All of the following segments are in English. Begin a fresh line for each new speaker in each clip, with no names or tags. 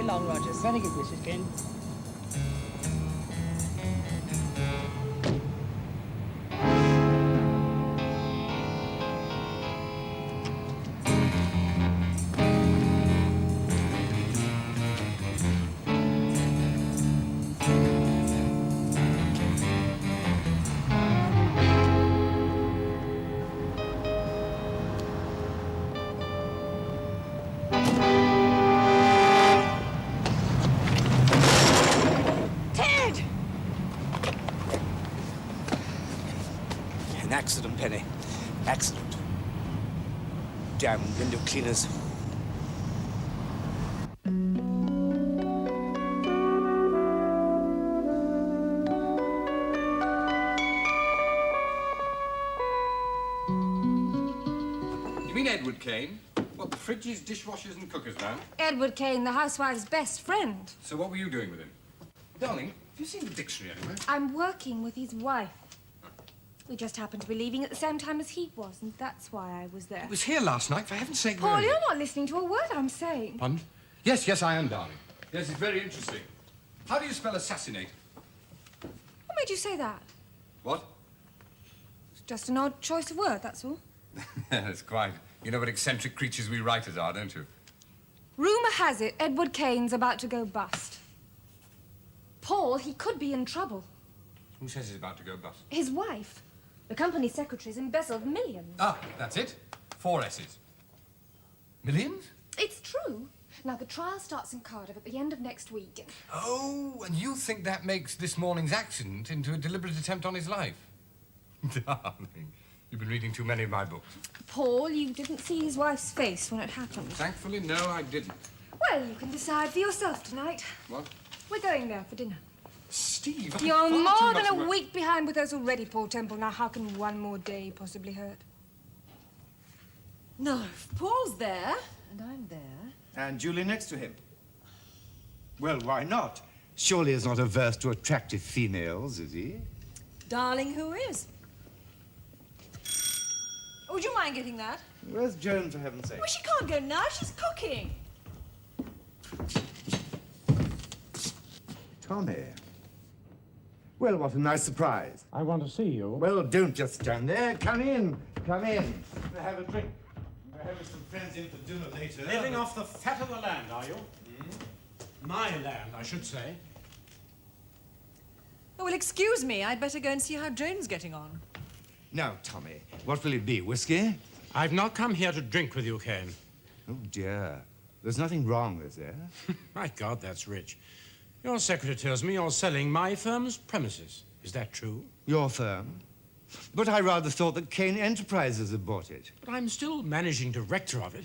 Long, Rogers.
Very good, Mrs. Kane.
An accident, Penny. Accident. Damn window cleaners.
You mean Edward Kane? What, the fridges, dishwashers and cookers man?
Edward Kane, the housewife's best friend.
So what were you doing with him? Darling, have you seen the dictionary anywhere?
I'm working with his wife. We just happened to be leaving at the same time as he was, and that's why I was there.
He was here last night, for heaven's sake.
Paul, you're not listening to a word I'm saying.
Pardon? Yes, I am, darling. Yes, it's very interesting. How do you spell assassinate?
What made you say that?
What?
It's just an odd choice of word, that's all.
Yes, quite. You know what eccentric creatures we writers are, don't you?
Rumour has it Edward Kane's about to go bust. Paul, he could be in trouble.
Who says he's about to go bust?
His wife. The company secretary's embezzled millions.
Ah, that's it. 4 S's. Millions?
It's true. Now, the trial starts in Cardiff at the end of next week.
Oh, and you think that makes this morning's accident into a deliberate attempt on his life? Darling, you've been reading too many of my books.
Paul, you didn't see his wife's face when it happened.
Thankfully, no, I didn't.
Well, you can decide for yourself tonight.
What?
We're going there for dinner.
Steve,
You're more than a week behind with us already, Paul Temple. Now, how can one more day possibly hurt?
No, if Paul's there, and I'm there.
And Julie next to him. Well, why not? Surely he's not averse to attractive females, is he?
Darling, who is? Oh, would you mind getting that?
Where's Joan, for heaven's sake?
Well, she can't go now. She's cooking.
Tommy. Well, what a nice surprise.
I want to see you.
Well, don't just stand there. Come in. Come in. We'll have a drink. We're having some friends in for dinner later.
Living off the fat of the land, are you? My land, I should say.
Oh, well, excuse me. I'd better go and see how Joan's getting on.
Now, Tommy, what will it be? Whiskey?
I've not come here to drink with you, Kane.
Oh, dear. There's nothing wrong, is there?
My God, that's rich. Your secretary tells me you're selling my firm's premises. Is that true?
Your firm? But I rather thought that Kane Enterprises had bought it.
But I'm still managing director of it.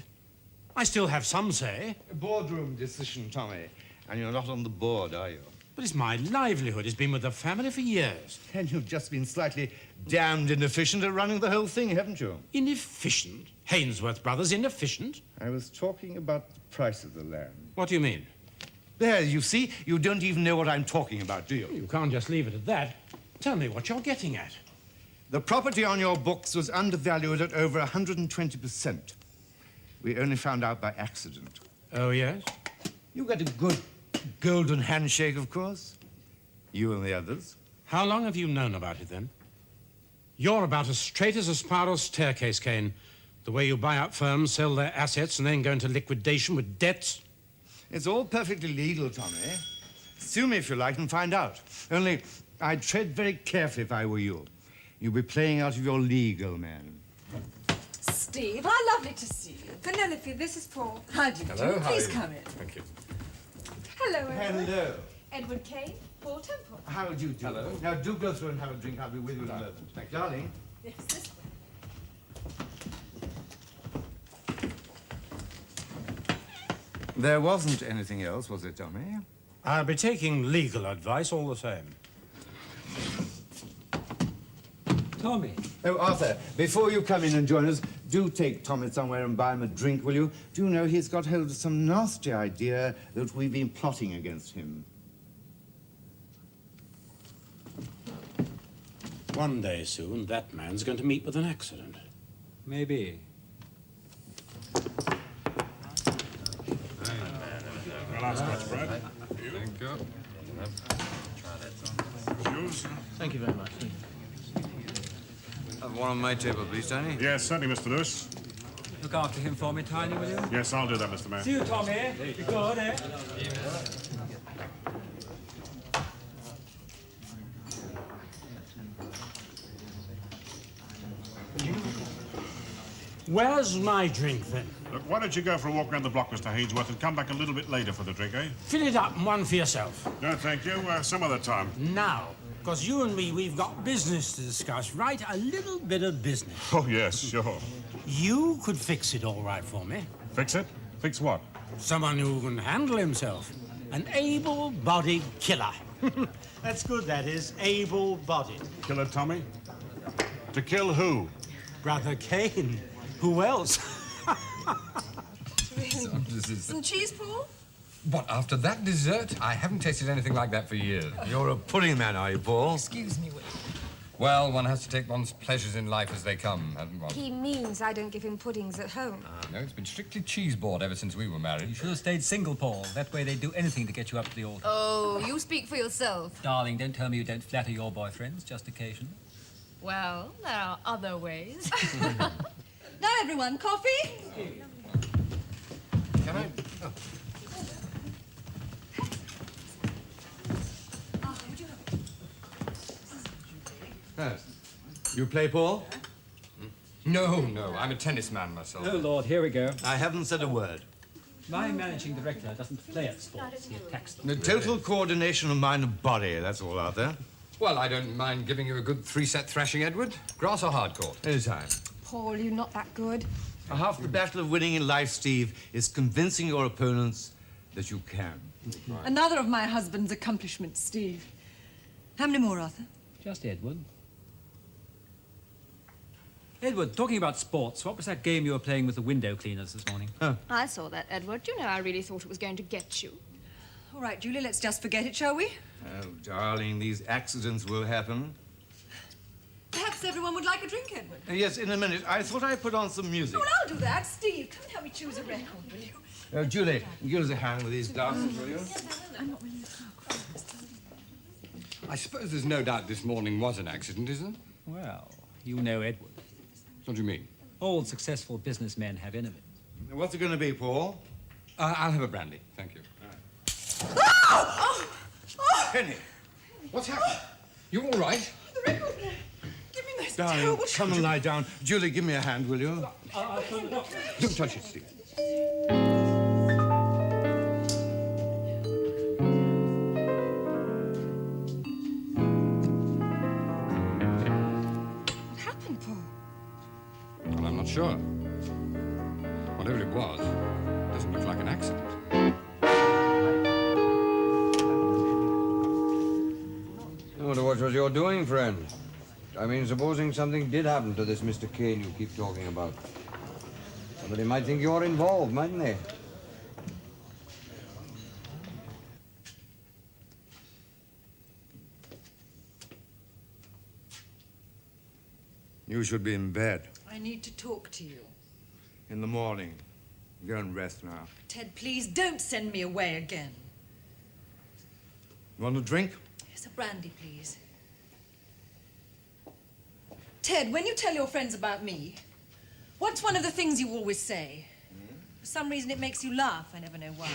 I still have some say.
A boardroom decision, Tommy. And you're not on the board, are you?
But it's my livelihood. It's been with the family for years.
And you've just been slightly damned inefficient at running the whole thing, haven't you?
Inefficient? Hainsworth Brothers inefficient?
I was talking about the price of the land.
What do you mean?
There, you see, you don't even know what I'm talking about, do you?
You can't just leave it at that. Tell me what you're getting at.
The property on your books was undervalued at over 120%. We only found out by accident.
Oh, yes?
You got a good golden handshake, of course. You and the others.
How long have you known about it, then? You're about as straight as a spiral staircase, Kane. The way you buy up firms, sell their assets, and then go into liquidation with debts.
It's all perfectly legal, Tommy. Sue me if you like and find out. Only, I'd tread very carefully if I were you. You'll be playing out of your league, old man.
Steve, how lovely to see you.
Penelope, this is Paul.
How do you do? Please come in.
Thank you.
Hello, Edward.
Hello.
Edward Kane, Paul Temple.
How do you do?
Hello.
Now, do go through and have a drink. I'll be with you in a moment.
Thank you.
Darling.
Yes, this way.
There wasn't anything else, was it, Tommy?
I'll be taking legal advice all the same.
Tommy.
Oh, Arthur, before you come in and join us, do take Tommy somewhere and buy him a drink, will you? Do you know he's got hold of some nasty idea that we've been plotting against him?
One day soon, that man's going to meet with an accident.
Maybe.
Thank you.
Thank you very much.
Have one on my table, please, Tony.
Yes, certainly, Mr. Lewis.
Look after him for me, Tiny, will you?
Yes, I'll do that, Mr. Mayor.
See you, Tommy. Be good, eh?
Where's my drink, then?
Look, why don't you go for a walk around the block, Mr. Hainsworth, and come back a little bit later for the drink, eh?
Fill it up and one for yourself.
No, thank you. Some other time.
Now, because you and me, we've got business to discuss, right? A little bit of business.
Oh, yes, sure.
You could fix it all right for me.
Fix it? Fix what?
Someone who can handle himself. An able-bodied killer. That's good, that is. Able-bodied.
Killer Tommy? To kill who?
Brother Kane. Who else?
Some cheese, Paul?
What, after that dessert? I haven't tasted anything like that for years.
You're a pudding man, are you, Paul?
Excuse me, Will.
Well, one has to take one's pleasures in life as they come, hasn't one?
He means I don't give him puddings at home.
No, it's been strictly cheese board ever since we were married.
You should have stayed single, Paul. That way they'd do anything to get you up to the altar.
Oh, you speak for yourself.
Darling, don't tell me you don't flatter your boyfriends, just occasionally.
Well, there are other ways.
Now, everyone, coffee?
Can I? Oh.
Yes. You play, Paul?
No, I'm a tennis man myself.
Oh, Lord, here we go.
I haven't said a word.
My managing director doesn't play at sports. He attacks them.
The total coordination of mind and body, that's all out there.
Well, I don't mind giving you a good three-set thrashing, Edward. Grass or hard court?
Anytime.
Paul, you're not that good.
Half the battle of winning in life, Steve, is convincing your opponents that you can.
Another of my husband's accomplishments, Steve. How many more, Arthur?
Just Edward. Edward, talking about sports, what was that game you were playing with the window cleaners this morning?
I saw that, Edward. You know, I really thought it was going to get you.
All right, Julie, let's just forget it, shall we?
Oh, darling, these accidents will happen.
Perhaps everyone would like a drink, Edward.
Yes, in a minute. I thought I'd put on some music.
Oh, well, I'll do that. Steve, come and help me choose a record, will you?
Julie, give us a hand with these glasses, will you?
I suppose there's no doubt this morning was an accident, is there?
Well, you know Edward.
What do you mean?
All successful businessmen have enemies.
What's it going to be, Paul?
I'll have a brandy, thank you.
Penny, what's happened?
You all right?
The record player. Give me those
Darling,
terrible
come and lie down. Julie, give me a hand, will you?
Don't touch it, Steve.
What happened, Paul?
Well, I'm not sure. Whatever it was, it doesn't look like an accident.
I wonder what was you're doing, friend. I mean, supposing something did happen to this Mr. Kane you keep talking about. Somebody might think you're involved, mightn't they?
You should be in bed
I need to talk to you.
in the morning. Go and rest now.
Ted, please don't send me away again.
Want a drink?
Yes, a brandy, please. Ted, when you tell your friends about me, what's one of the things you always say? For some reason, it makes you laugh. I never know why.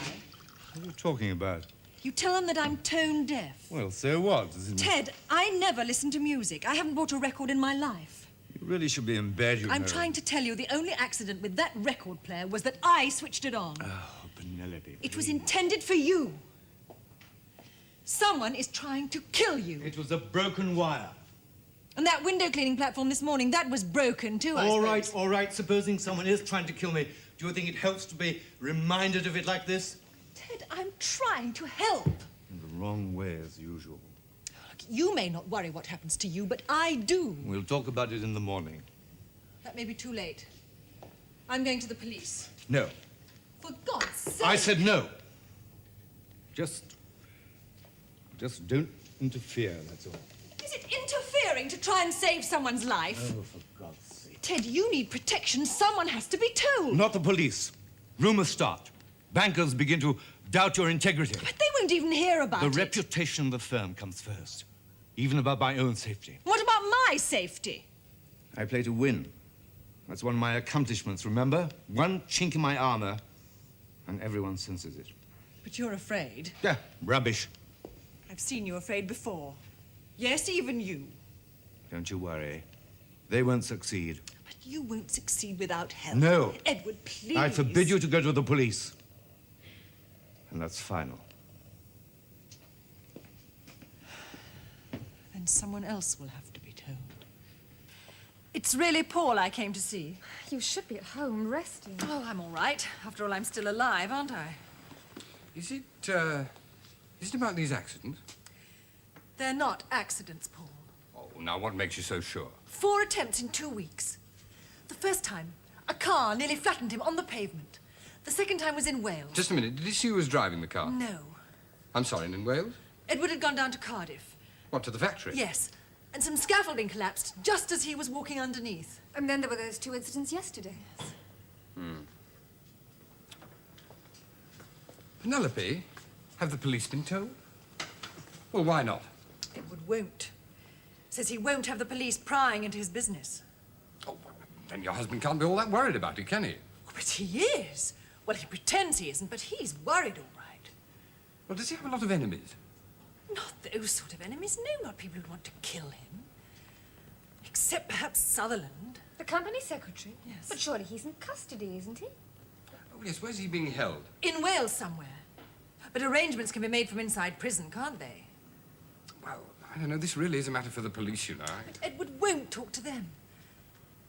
What are you talking about?
You tell them that I'm tone deaf.
Well, so what? Isn't it?
Ted, I never listen to music. I haven't bought a record in my life.
You really should be in bed, you know.
I'm trying to tell you the only accident with that record player was that I switched it on.
Oh, Penelope.
It was intended for you. Someone is trying to kill you.
It was a broken wire.
And that window cleaning platform this morning, that was broken too, I suppose.
All right. Supposing someone is trying to kill me, do you think it helps to be reminded of it like this?
Ted, I'm trying to help.
In the wrong way, as usual.
Look, you may not worry what happens to you, but I do.
We'll talk about it in the morning.
That may be too late. I'm going to the police.
No.
For God's sake.
I said no. Just don't interfere, that's all.
Is it interfering to try and save someone's life?
Oh, for God's sake.
Ted, you need protection. Someone has to be told.
Not the police. Rumors start. Bankers begin to doubt your integrity.
But they won't even hear about
The
it.
reputation of the firm comes first, even about my own safety.
What about my safety?
I play to win. That's one of my accomplishments, remember? One chink in my armor, and everyone senses it.
But you're afraid.
Yeah, rubbish.
I've seen you afraid before. Yes, even you.
Don't you worry. They won't succeed.
But you won't succeed without help.
No.
Edward, please.
I forbid you to go to the police. And that's final.
Then someone else will have to be told. It's really Paul I came to see.
You should be at home resting.
Oh, I'm all right. After all, I'm still alive, aren't I?
Is it about these accidents?
They're not accidents, Paul.
Oh, now what makes you so sure?
4 attempts in 2 weeks. The first time, a car nearly flattened him on the pavement. The second time was in Wales.
Just a minute. Did he see who was driving the car?
No.
I'm sorry, in Wales?
Edward had gone down to Cardiff.
What, to the factory?
Yes. And some scaffolding collapsed just as he was walking underneath.
And then there were those 2 incidents yesterday.
Penelope, have the police been told? Well, why not?
Edward won't. Says he won't have the police prying into his business.
Oh, then your husband can't be all that worried about it, can he?
But he is. Well, he pretends he isn't, but he's worried all right.
Well, does he have a lot of enemies?
Not those sort of enemies. No, not people who want to kill him. Except perhaps Sutherland.
The company secretary?
Yes.
But surely he's in custody, isn't he?
Oh, yes, where's he being held?
In Wales somewhere. But arrangements can be made from inside prison, can't they?
Well, I don't know. This really is a matter for the police, you know.
But Edward won't talk to them.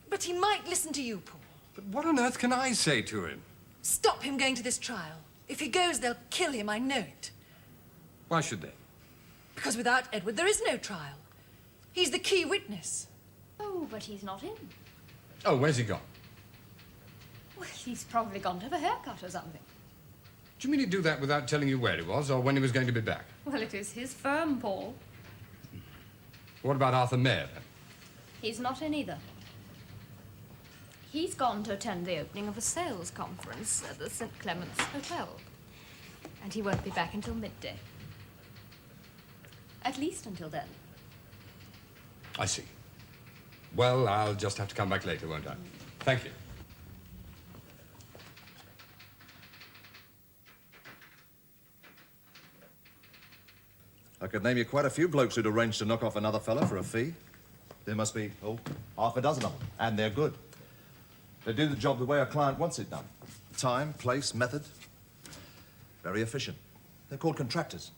But he might listen to you, Paul.
But what on earth can I say to him?
Stop him going to this trial. If he goes, they'll kill him, I know it.
Why should they?
Because without Edward, there is no trial. He's the key witness.
Oh, but he's not in.
Oh, where's he gone?
Well, he's probably gone to have a haircut or something.
Do you mean he'd do that without telling you where he was or when he was going to be back?
Well, it is his firm, Paul.
What about Arthur Mayer, then?
He's not in either. He's gone to attend the opening of a sales conference at the St. Clement's Hotel. And he won't be back until midday. At least until then.
I see. Well, I'll just have to come back later, won't I? Thank you.
I could name you quite a few blokes who'd arranged to knock off another fella for a fee. There must be, half a dozen of them, and they're good. They do the job the way a client wants it done. Time, place, method. Very efficient. They're called contractors.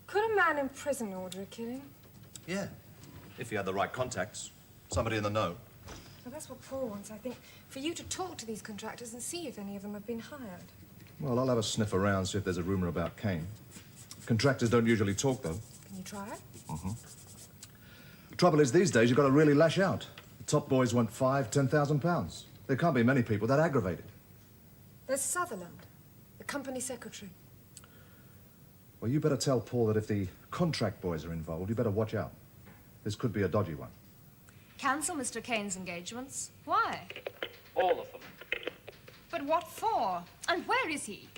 Could a man in prison order a killing?
Yeah, if he had the right contacts. Somebody in the know.
Well, that's what Paul wants, I think. For you to talk to these contractors and see if any of them have been hired.
Well, I'll have a sniff around, see if there's a rumor about Kane. Contractors don't usually talk, though.
Can you try it?
The trouble is, these days, you've got to really lash out. The top boys want £5,000–10,000. There can't be many people that aggravated.
There's Sutherland, the company secretary.
Well, you better tell Paul that if the contract boys are involved, you better watch out. This could be a dodgy one.
Cancel Mr. Kane's engagements? Why?
All of them.
But what for? And where is he?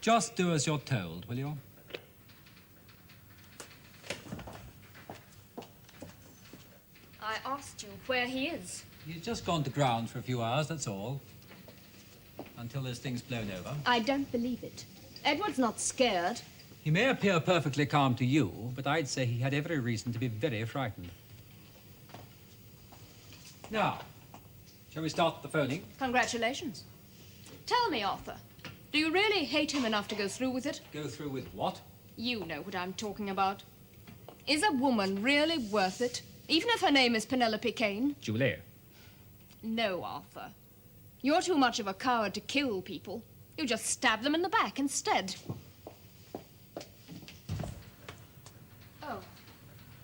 Just do as you're told, will you?
I asked you where he is.
He's just gone to ground for a few hours, that's all. Until this thing's blown over.
I don't believe it. Edward's not scared.
He may appear perfectly calm to you, but I'd say he had every reason to be very frightened. Now, shall we start the phoning?
Congratulations. Tell me, Arthur, do you really hate him enough to go through with it?
Go through with what?
You know what I'm talking about. Is a woman really worth it, even if her name is Penelope Kane?
Julie.
No, Arthur. You're too much of a coward to kill people. You just stab them in the back instead. Oh,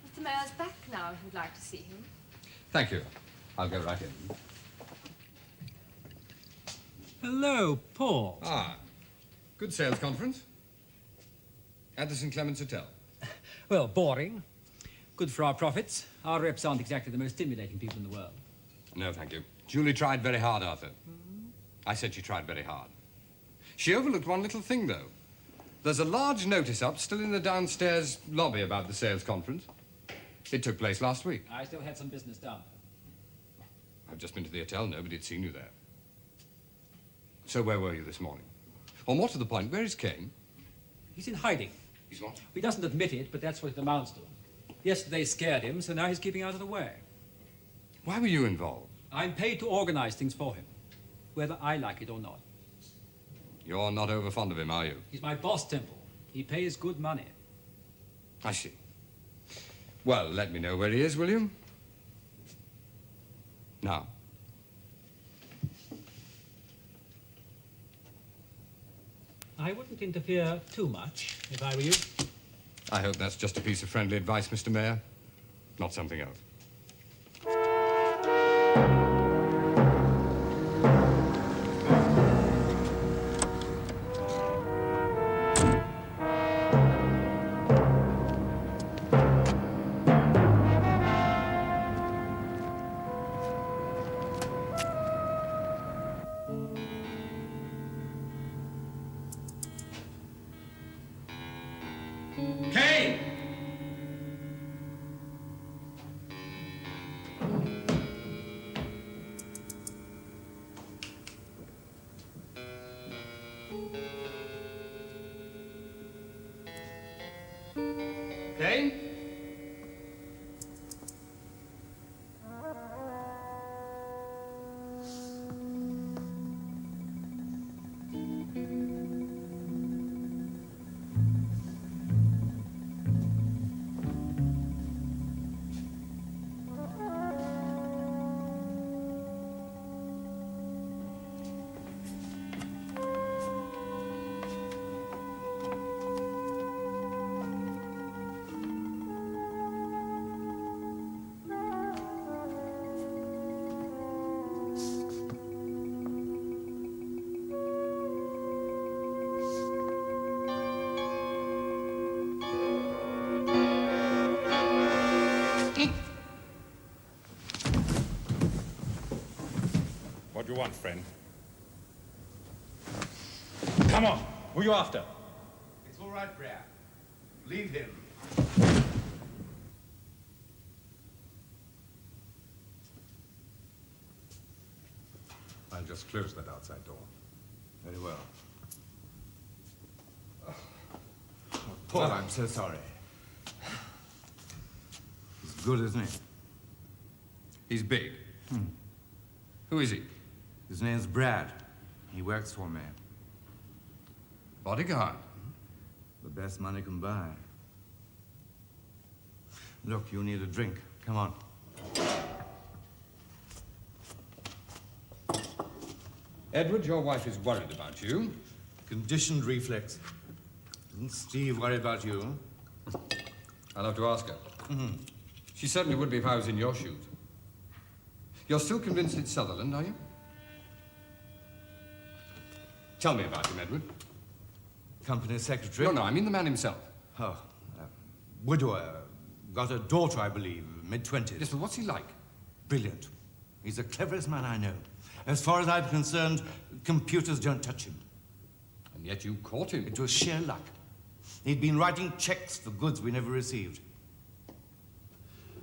Mr. Mayor's back now, if you'd like to see him.
Thank you. I'll go right in.
Hello, Paul.
Ah, good sales conference. At the St. Clement's Hotel.
Well, boring. Good for our profits. Our reps aren't exactly the most stimulating people in the world.
No, thank you. Julie tried very hard, Arthur. I said she tried very hard. She overlooked one little thing, though. There's a large notice up still in the downstairs lobby about the sales conference. It took place last week.
I still had some business done.
I've just been to the hotel. Nobody had seen you there. So where were you this morning? Or more to the point, where is Kane?
He's in hiding.
He's what?
He doesn't admit it, but that's what it amounts to. Yesterday scared him, so now he's keeping out of the way.
Why were you involved?
I'm paid to organize things for him, whether I like it or not.
You're not over fond of him, are you?
He's my boss, Temple. He pays good money.
I see. Well, let me know where he is, will you? Now.
I wouldn't interfere too much, if I were you.
I hope that's just a piece of friendly advice, Mr. Mayor. Not something else. Kane! Kane?
What do you want, friend?
Come on. Who are you after?
It's all right, Brer. Leave him.
I'll just close that outside door.
Very well. Paul, I'm so sorry. He's good, isn't he?
He's big. Who is he?
His name's Brad. He works for me.
Bodyguard.
The best money can buy. Look, you need a drink. Come on.
Edward, your wife is worried about you.
Conditioned reflex. Didn't Steve worry about you?
I'll have to ask her. She certainly would be if I was in your shoes. You're still convinced it's Sutherland, are you? Tell me about him, Edward.
Company secretary?
No, I mean the man himself.
Oh, widower. Got a daughter, I believe, mid-20s.
Yes, but what's he like?
Brilliant. He's the cleverest man I know. As far as I'm concerned, computers don't touch him.
And yet you caught him.
It was sheer luck. He'd been writing checks for goods we never received.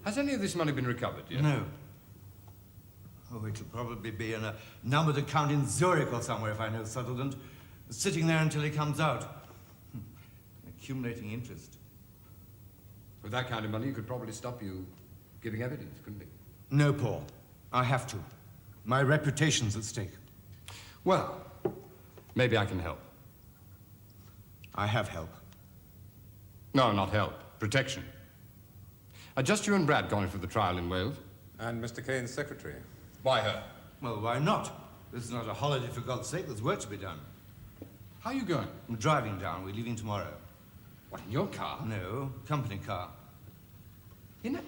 Has any of this money been recovered yet?
No. Oh, it'll probably be in a numbered account in Zurich or somewhere, if I know Sutherland. Sitting there until he comes out. accumulating interest.
With that kind of money, he could probably stop you giving evidence, couldn't he?
No, Paul. I have to. My reputation's at stake.
Well, maybe I can help.
I have help.
No, not help. Protection. Are just you and Brad going for the trial in Wales?
And Mr. Kane's secretary.
Why her?
Well, why not? This is not a holiday, for God's sake. There's work to be done.
How are you going?
I'm driving down. We're leaving tomorrow.
What, in your car?
No, company car.
In a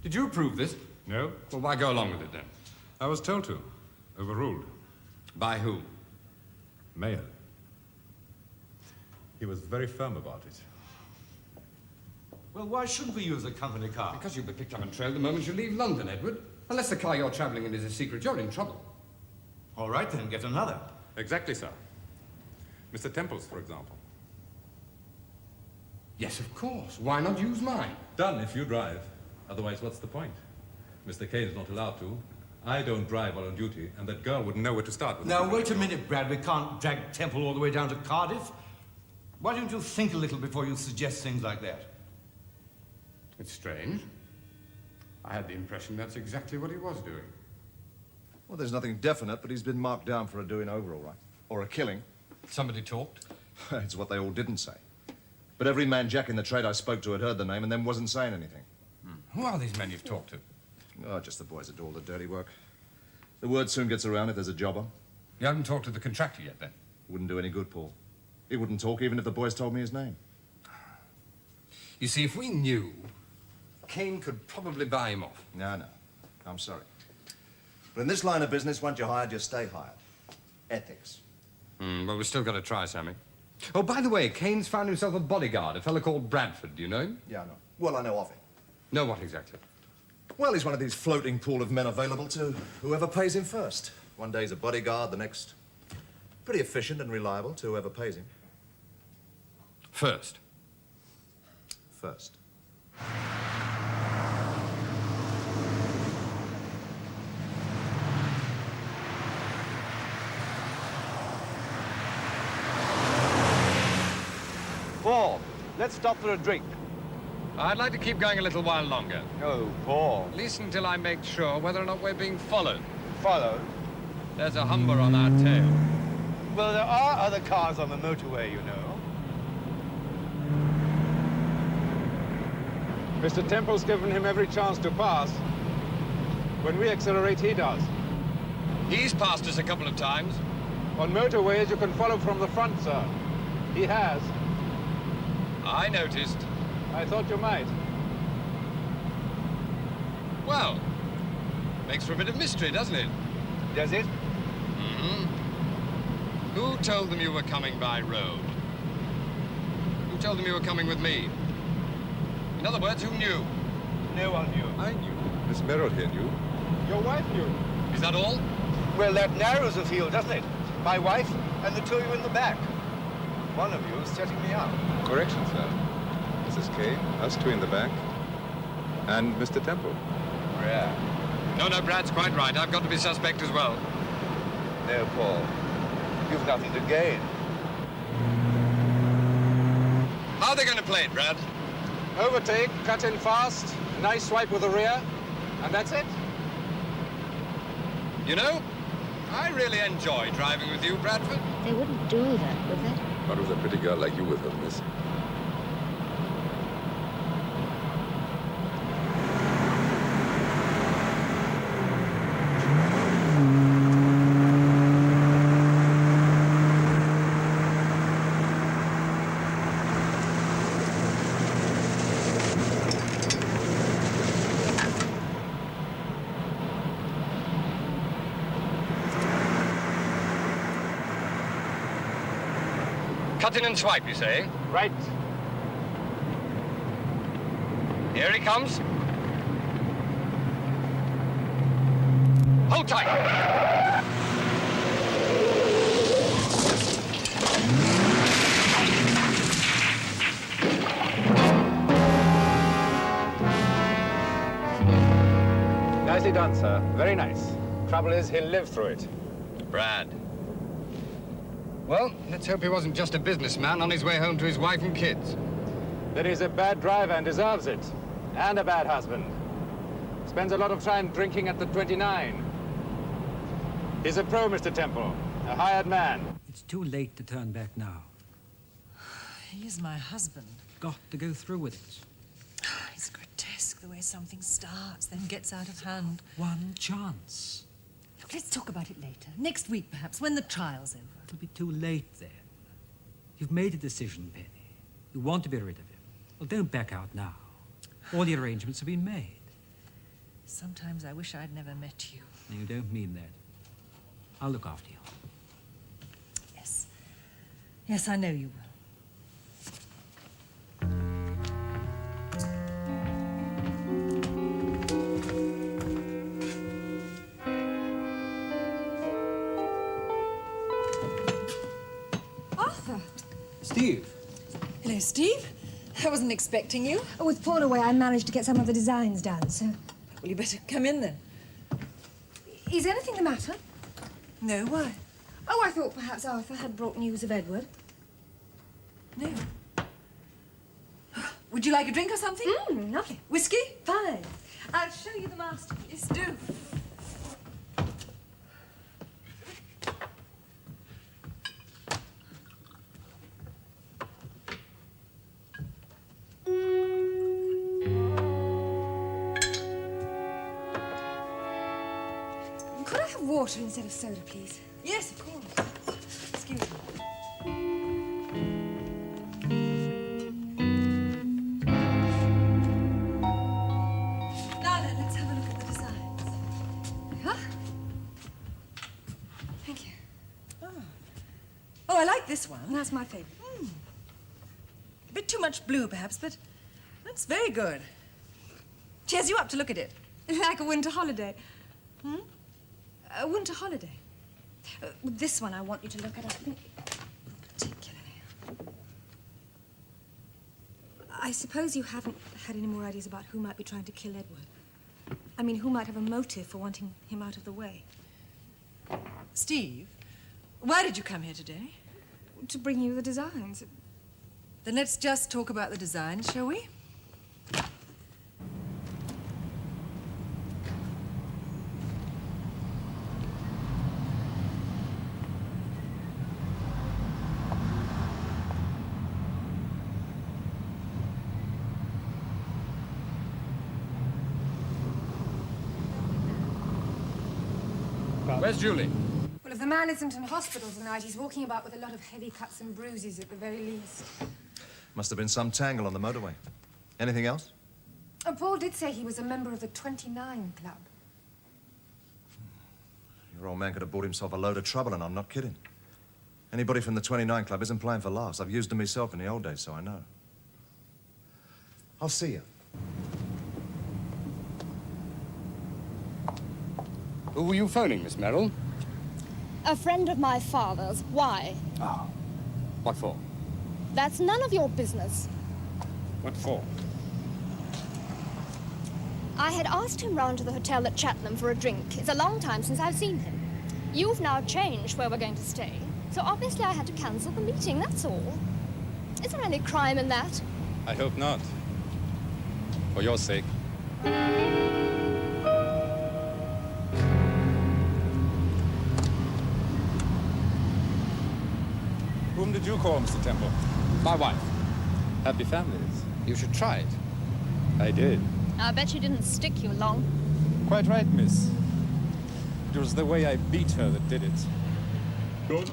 Did you approve this?
No,
Well, why go along with it then?
I was told to. Overruled.
By who?
Mayor. He was very firm about it.
Well, why shouldn't we use a company car?
Because you'll be picked up and trailed the moment you leave London, Edward. Unless the car you're travelling in is a secret, you're in trouble.
All right, then, get another.
Exactly, sir. Mr. Temple's, for example.
Yes, of course. Why not use mine?
Done if you drive. Otherwise, what's the point? Mr. Kane is not allowed to. I don't drive while on duty, and that girl wouldn't know where to start with.
Now, wait a minute, Brad. We can't drag Temple all the way down to Cardiff. Why don't you think a little before you suggest things like that?
It's strange. I had the impression that's exactly what he was doing.
Well, there's nothing definite, but he's been marked down for a doing over, all right. Or a killing.
Somebody talked?
It's what they all didn't say. But every man jack in the trade I spoke to had heard the name and then wasn't saying anything.
Who are these men you've talked to?
Oh, just the boys that do all the dirty work. The word soon gets around if there's a job on.
You haven't talked to the contractor yet, then?
Wouldn't do any good, Paul. He wouldn't talk even if the boys told me his name.
You see, if we knew, Kane could probably buy him off.
No. I'm sorry. But in this line of business, once you're hired, you stay hired. Ethics.
Well, we've still got to try, Sammy. Oh, by the way, Kane's found himself a bodyguard, a fellow called Bradford. Do you know him?
Yeah, I know. Well, I know of him.
No, what exactly?
Well, he's one of these floating pool of men available to whoever pays him first. One day he's a bodyguard, the next pretty efficient and reliable to whoever pays him.
First.
First.
Paul, let's stop for a drink.
I'd like to keep going a little while longer.
Oh, Paul.
At least until I make sure whether or not we're being followed.
Followed?
There's a Humber on our tail.
Well, there are other cars on the motorway, you know.
Mr. Temple's given him every chance to pass. When we accelerate, he does.
He's passed us a couple of times.
On motorways, you can follow from the front, sir. He has.
I noticed.
I thought you might.
Well, makes for a bit of mystery, doesn't it?
Does it?
Mm-hmm. Who told them you were coming by road? Who told them you were coming with me? In other words, who knew?
No one knew.
I knew. Miss Merrill here knew. Your wife knew.
Is that all?
Well, that narrows the field, doesn't it? My wife and the two of you in the back. One of you is setting me up.
Correction, sir. Mrs. Kane, us two in the back, and Mr. Temple.
Yeah.
No, Brad's quite right. I've got to be suspect as well.
No, Paul. You've nothing to gain.
How are they going to play it, Brad?
Overtake, cut in fast, nice swipe with the rear, and that's it.
You know, I really enjoy driving with you, Bradford.
They wouldn't do that, would they?
What was a pretty girl like you with her, miss?
Cut in and swipe, you say?
Right.
Here he comes. Hold tight.
Nicely done, sir. Very nice. Trouble is, he'll live through it.
Brad.
Well, let's hope he wasn't just a businessman on his way home to his wife and kids.
That he's a bad driver and deserves it. And a bad husband. Spends a lot of time drinking at the 29. He's a pro, Mr. Temple. A hired man.
It's too late to turn back now.
He is my husband.
Got to go through with it.
It's grotesque the way something starts, then gets out of hand.
One chance.
Look, let's talk about it later. Next week, perhaps, when the trial's over.
It'll be too late then. You've made a decision, Penny. You want to be rid of him. Well, don't back out now. All the arrangements have been made.
Sometimes I wish I'd never met you.
No, you don't mean that. I'll look after you.
Yes. Yes, I know you will.
Arthur!
Steve!
Hello, Steve. I wasn't expecting you.
Oh, with Paul away, I managed to get some of the designs done, so...
Well, you better come in then.
Is anything the matter?
No, why?
Oh, I thought perhaps Arthur had brought news of Edward.
No. Would you like a drink or something?
Lovely.
Whiskey?
Fine. I'll show you the masterpiece.
Yes, do.
Could I have water instead of soda, please?
Yes, of course. Excuse me. Now then, let's have a look at the designs.
Huh? Thank you.
Oh, I like this one.
That's my favourite.
A bit too much blue, perhaps, but that's very good. Cheers you up to look at it.
Like a winter holiday. A winter holiday. This one I want you to look at, I think, particularly. I suppose you haven't had any more ideas about who might be trying to kill Edward. I mean, who might have a motive for wanting him out of the way.
Steve, why did you come here today?
To bring you the designs.
Then let's just talk about the designs, shall we?
Where's Julie?
Well, if the man isn't in hospital tonight, he's walking about with a lot of heavy cuts and bruises at the very least.
Must have been some tangle on the motorway. Anything else?
Oh, Paul did say he was a member of the 29 Club.
Your old man could have bought himself a load of trouble, and I'm not kidding. Anybody from the 29 Club isn't playing for laughs. I've used them myself in the old days, so I know. I'll see you.
Who were you phoning, Miss Merrill?
A friend of my father's. Why?
Ah. What for?
That's none of your business.
What for?
I had asked him round to the hotel at Cheltenham for a drink. It's a long time since I've seen him. You've now changed where we're going to stay, so obviously I had to cancel the meeting, that's all. Is there any crime in that?
I hope not. For your sake. Whom did you call, Mr. Temple?
My wife.
Happy families.
You should try it. I did.
I bet you didn't stick you long.
Quite right, miss. It was the way I beat her that did it.
Good.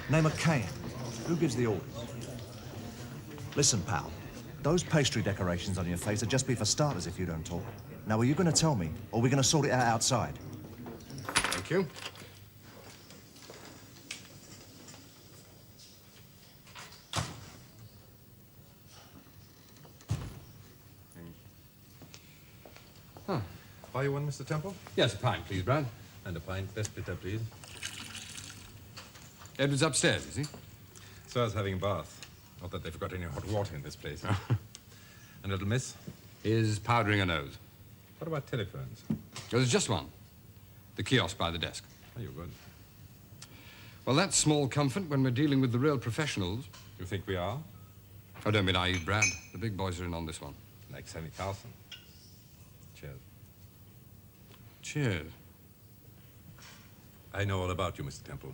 Name of Kane. Who gives the orders? Listen, pal. Those pastry decorations on your face would just be for starters if you don't talk. Now, are you going to tell me, or are we going to sort it out outside?
Thank you.
Huh. Buy you one, Mr. Temple?
Yes, a pint, please, Brad.
And a pint, best bitter, please.
Edward's upstairs, is he?
Sir's having a bath. Not that they've got any hot water in this place. And little miss?
Is powdering her nose.
What about telephones?
Oh, there's just one. The kiosk by the desk.
Oh, you're good.
Well, that's small comfort when we're dealing with the real professionals.
You think we are?
Oh, don't be naive, Brad. The big boys are in on this one.
Like Sammy Carson. Cheers.
Cheers.
I know all about you, Mr. Temple.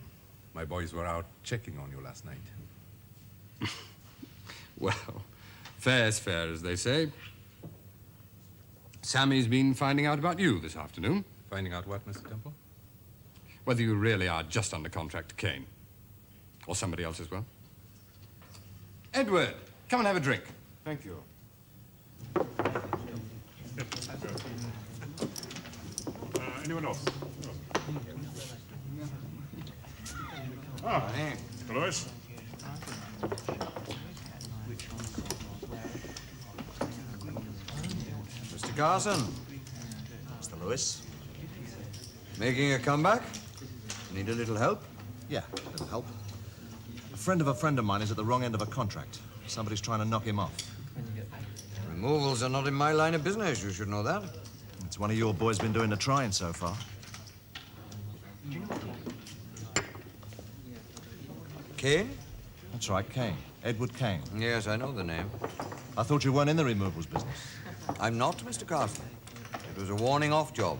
My boys were out checking on you last night.
Well, fair's fair, as they say. Sammy's been finding out about you this afternoon.
Finding out what, Mr. Temple?
Whether you really are just under contract to Kane. Or somebody else as well. Edward, come and have a drink.
Thank you. Anyone else? Ah, Mr. Lewis.
Mr. Carson.
Mr. Lewis?
Making a comeback? Need a little help?
Yeah, a little help. A friend of mine is at the wrong end of a contract. Somebody's trying to knock him off.
Removals are not in my line of business. You should know that.
It's one of your boys been doing the trying so far.
Kane?
That's right, Kane. Edward Kane.
Yes, I know the name.
I thought you weren't in the removals business.
I'm not, Mr. Carson. It was a warning off job.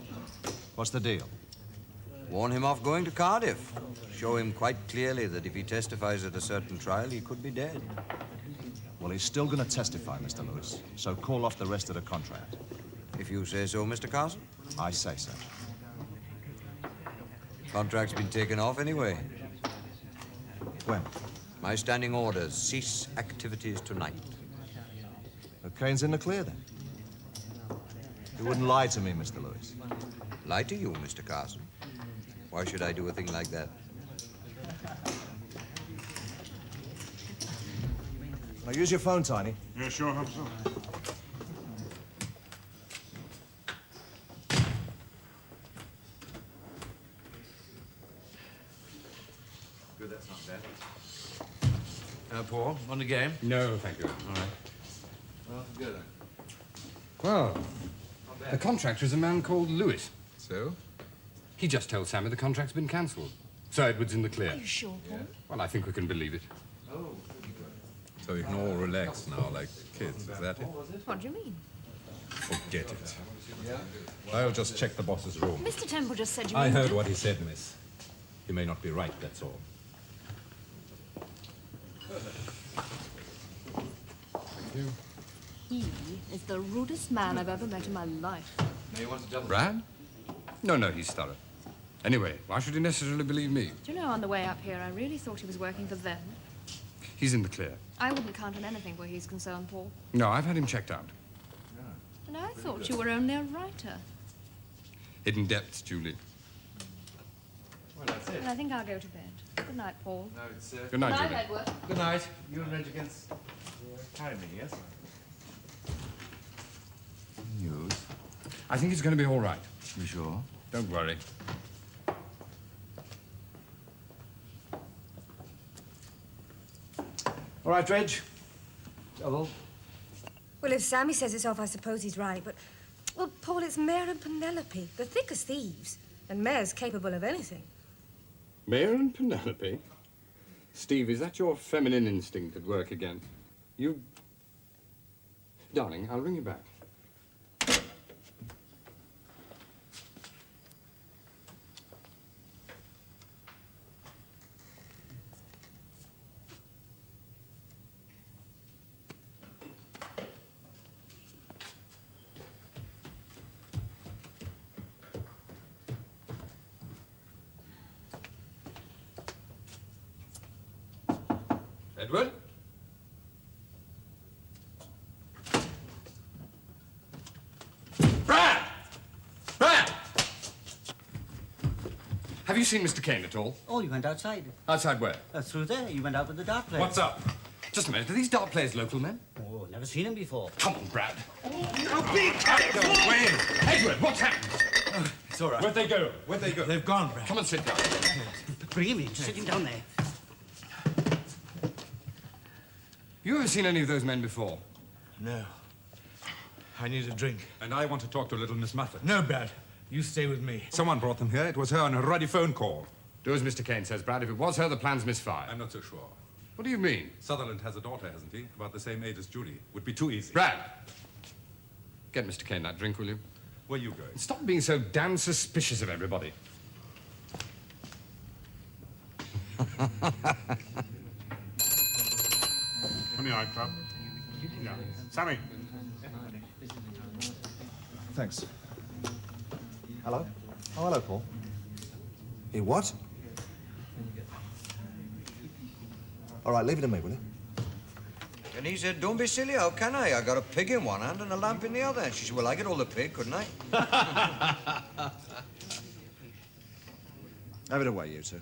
What's the deal?
Warn him off going to Cardiff. Show him quite clearly that if he testifies at a certain trial, he could be dead.
Well, he's still going to testify, Mr. Lewis. So call off the rest of the contract.
If you say so, Mr. Carson.
I say so.
Contract's been taken off anyway.
When?
My standing orders. Cease activities tonight.
Kane's in the clear, then. You wouldn't lie to me, Mr. Lewis.
Lie to you, Mr. Carson. Why should I do a thing like that?
Now, use your phone, Tiny.
Yeah, sure, hope so.
Good, that's not bad.
Paul, on the game?
No, thank you.
All right. Well, good then.
Well, the contractor is a man called Lewis.
So?
He just told Sammy the contract's been cancelled. So Edward's in the clear.
Are you sure, Paul?
Well, I think we can believe it.
Oh.
So you can all relax now like kids, is that it?
What do you mean?
Forget it. I'll just check the boss's room.
Mr. Temple just said you
I
wouldn't
heard
do-
what he said, miss. He may not be right, that's all.
Thank you.
He is the rudest man I've ever met in my life.
Brad? No, he's thorough. Anyway, why should he necessarily believe me?
Do you know, on the way up here, I really thought he was working for them.
He's in the clear.
I wouldn't count on anything where he's concerned, Paul.
No, I've had him checked out.
And I thought you were only a writer.
Hidden depths, Julie.
Well, that's
And I think I'll go to bed. Good night, Paul.
No, it's,
Good night,
Good
Julie.
night, Edward.
Good night. You and Reg against...
Carry me, yes?
News?
I think it's going to be all right.
You sure?
Don't worry.
All right, Reg. Double.
Well, if Sammy says it's off, I suppose he's right, but... Well, Paul, it's Mare and Penelope. They're thick as thieves. And Mare's capable of anything.
Mare and Penelope? Steve, is that your feminine instinct at work again? You... Darling, I'll ring you back. Edward? Have you seen Mr. Kane at all?
Oh, you went outside.
Outside where?
Through there. You went out with the dart players.
What's up? Just a minute. Are these dart players local men?
Oh, never seen him before.
Come on, Brad. Now be careful! Wait. Edward, what's happened?
It's all right.
Where'd they go? Where'd they go?
They've gone, Brad.
Come and sit down.
Bring him in. Sit him down there.
You ever seen any of those men before?
No. I need a drink.
And I want to talk to little Miss Muffet.
No, Brad. You stay with me.
Someone brought them here. It was her on a ruddy phone call.
Do as Mr. Kane says, Brad. If it was her, the plan's misfired.
I'm not so sure.
What do you mean?
Sutherland has a daughter, hasn't he? About the same age as Julie. Would be too easy.
Brad! Get Mr. Kane that drink, will you?
Where are you going?
Stop being so damn suspicious of everybody.
Funny Eye Club. Yeah. Sammy.
Thanks. Hello? Oh, hello, Paul. He what? All right, leave it to me, will you?
And he said, don't be silly, how can I? I got a pig in one hand and a lamp in the other. And she said, well, I could hold the pig, couldn't I?
Have it away, you two.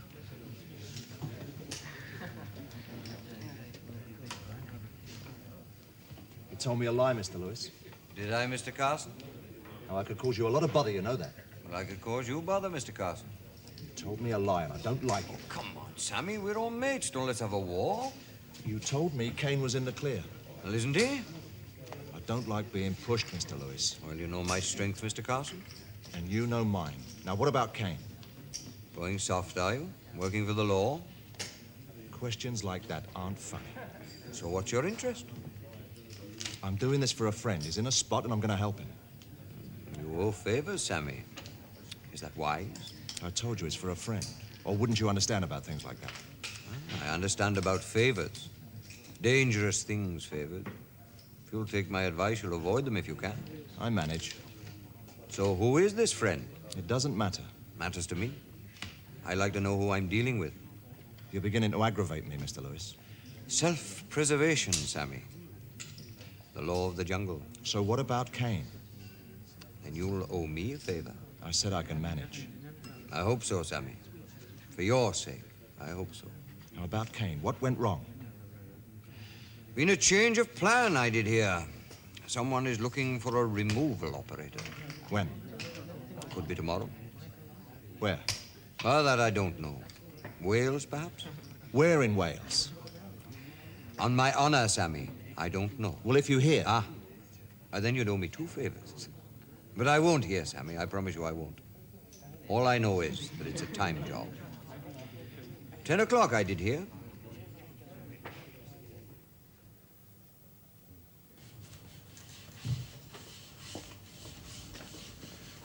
You told me a lie, Mr. Lewis.
Did I, Mr. Carson?
Now, I could cause you a lot of bother, you know that.
Well, I could cause you bother, Mr. Carson.
You told me a lie, and I don't like it.
Come on, Sammy, we're all mates. Don't let's have a war.
You told me Kane was in the clear.
Well, isn't he?
I don't like being pushed, Mr. Lewis.
Well, you know my strength, Mr. Carson.
And you know mine. Now, what about Kane?
Going soft, are you? Working for the law?
Questions like that aren't funny.
So what's your interest?
I'm doing this for a friend. He's in a spot, and I'm going to help him.
You owe favors, Sammy. Is that wise?
I told you it's for a friend. Or wouldn't you understand about things like that?
I understand about favors. Dangerous things, favors. If you'll take my advice, you'll avoid them if you can.
I manage.
So who is this friend?
It doesn't matter.
Matters to me. I like to know who I'm dealing with.
You're beginning to aggravate me, Mr. Lewis.
Self-preservation, Sammy. The law of the jungle.
So what about Kane?
Then you'll owe me a favor.
I said I can manage.
I hope so, Sammy. For your sake, I hope so.
Now, about Kane, what went wrong?
Been a change of plan, I did hear. Someone is looking for a removal operator.
When?
Could be tomorrow.
Where?
Well, that I don't know. Wales, perhaps?
Where in Wales?
On my honor, Sammy, I don't know.
Well, if you hear...
Then you'd owe me two favors. But I won't hear, Sammy. I promise you I won't. All I know is that it's a time job. 10 o'clock, I did hear.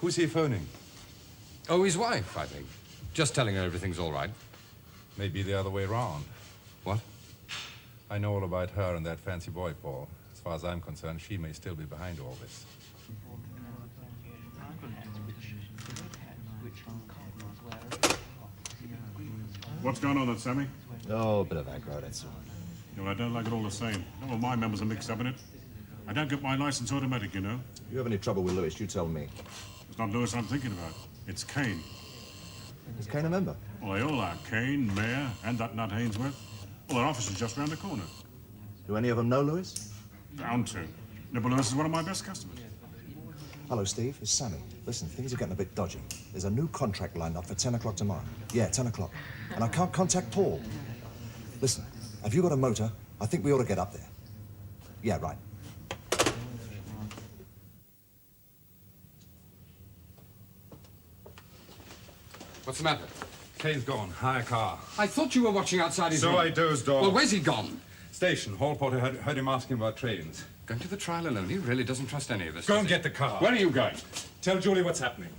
Who's he phoning?
Oh, his wife, I think. Just telling her everything's all right.
Maybe the other way round.
What?
I know all about her and that fancy boy, Paul. As far as I'm concerned, she may still be behind all this.
What's going on then, Sammy?
Oh, a bit of aggro, that's all.
Yeah, well, I don't like it all the same. All my members are mixed up in it. I don't get my license automatic, you know.
If you have any trouble with Lewis, you tell me.
It's not Lewis I'm thinking about. It's Kane.
Is Kane a member?
Well, they all are. Kane, Mayor, and that nut Hainsworth. Well, their office is just round the corner.
Do any of them know Lewis?
Bound to. Nibble Lewis is one of my best customers.
Hello, Steve. It's Sammy. Listen, things are getting a bit dodgy. There's a new contract lined up for 10 o'clock tomorrow. Yeah, 10 o'clock. And I can't contact Paul. Listen, have you got a motor? I think we ought to get up there. Yeah, right.
What's the matter?
Kane's gone. Hire car.
I thought you were watching outside his room.
So I dozed off.
Well, where's he gone?
Station. Hall porter heard him asking about trains.
Going to the trial alone. He really doesn't trust any of us.
Go
does
and
he?
get the car.
Where are you going?
Tell Julie what's happening.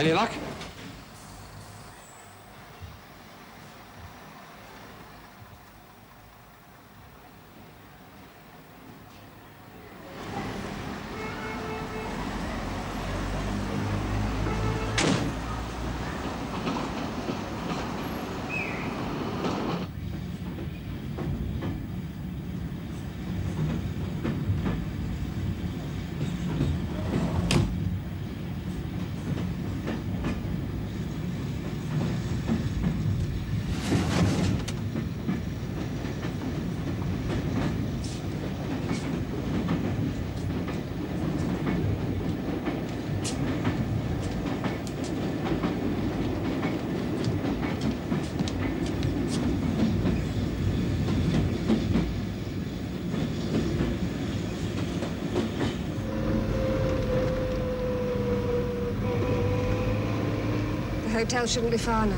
Any luck?
The hotel shouldn't be far now.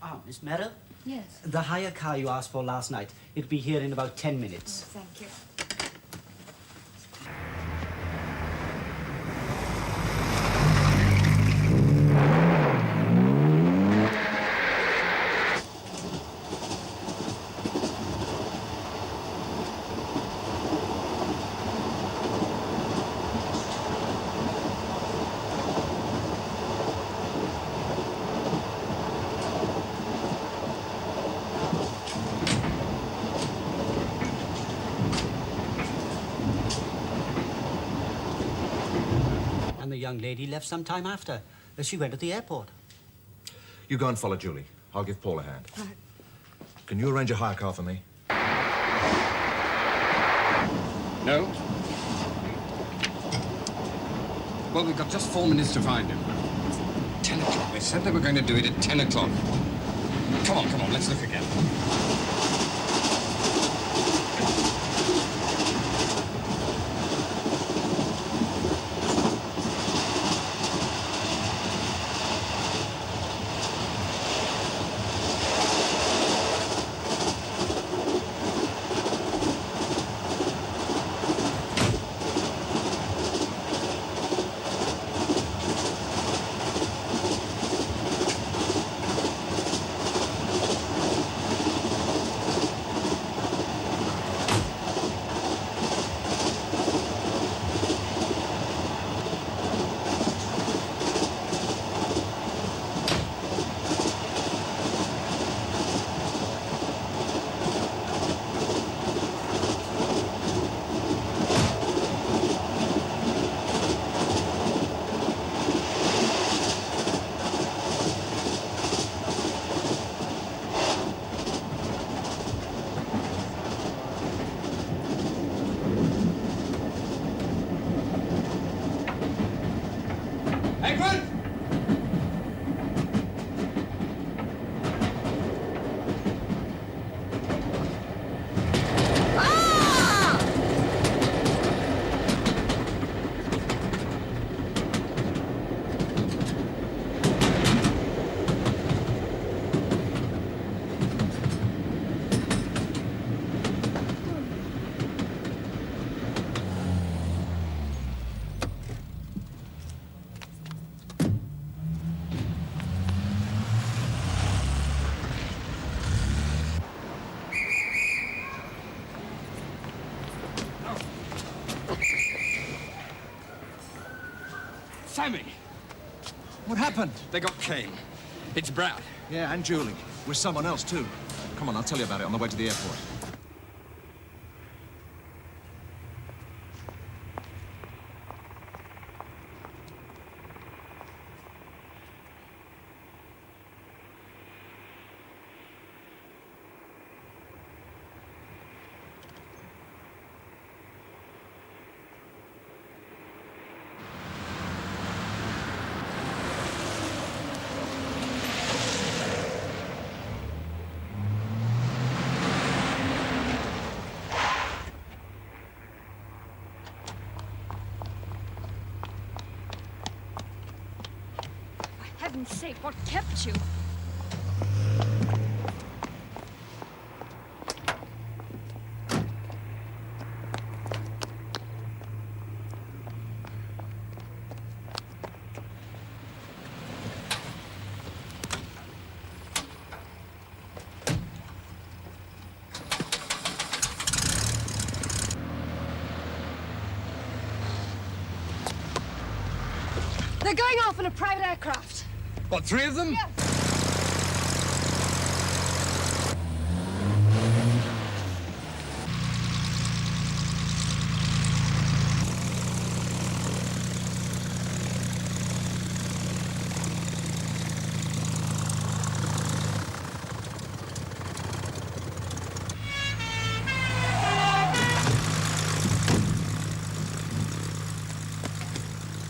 Ah, Miss Merrill?
Yes.
The hire car you asked for last night. It'll be here in about 10 minutes.
Thank you.
And the young lady left some time after. She went to the airport.
You go and follow Julie. I'll give Paul a hand. Can you arrange a hire car for me?
No? Well, we've got just 4 minutes to find him. 10 o'clock. They said they were going to do it at 10 o'clock. Come on, let's look again. Sammy!
What happened?
They got Kane. It's Brad.
Yeah, and Julie. With someone else, too. Come on, I'll tell you about it on the way to the airport.
For heaven's sake, what kept you?
they're going off in a private aircraft.
What, 3 of them?
Yeah.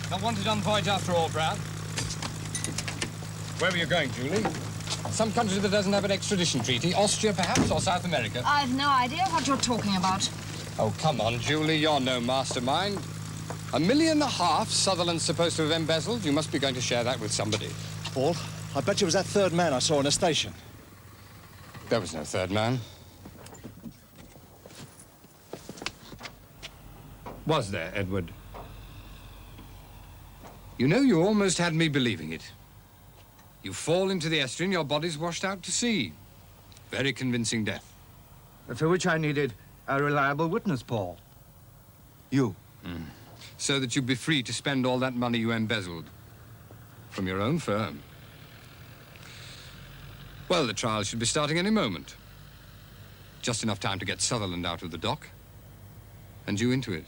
Not wanted on the voyage after all, Brad. Where were you going, Julie? Some country that doesn't have an extradition treaty? Austria, perhaps, or South America?
I've no idea what you're talking about.
Oh, come on, Julie, you're no mastermind. $1.5 million Sutherland's supposed to have embezzled. You must be going to share that with somebody.
Paul, I bet you was that third man I saw in a station.
There was no third man. Was there, Edward? You know, you almost had me believing it. You fall into the estuary and your body's washed out to sea. Very convincing death.
For which I needed a reliable witness, Paul.
You.
So that you'd be free to spend all that money you embezzled. From your own firm. Well, the trial should be starting any moment. Just enough time to get Sutherland out of the dock. And you into it.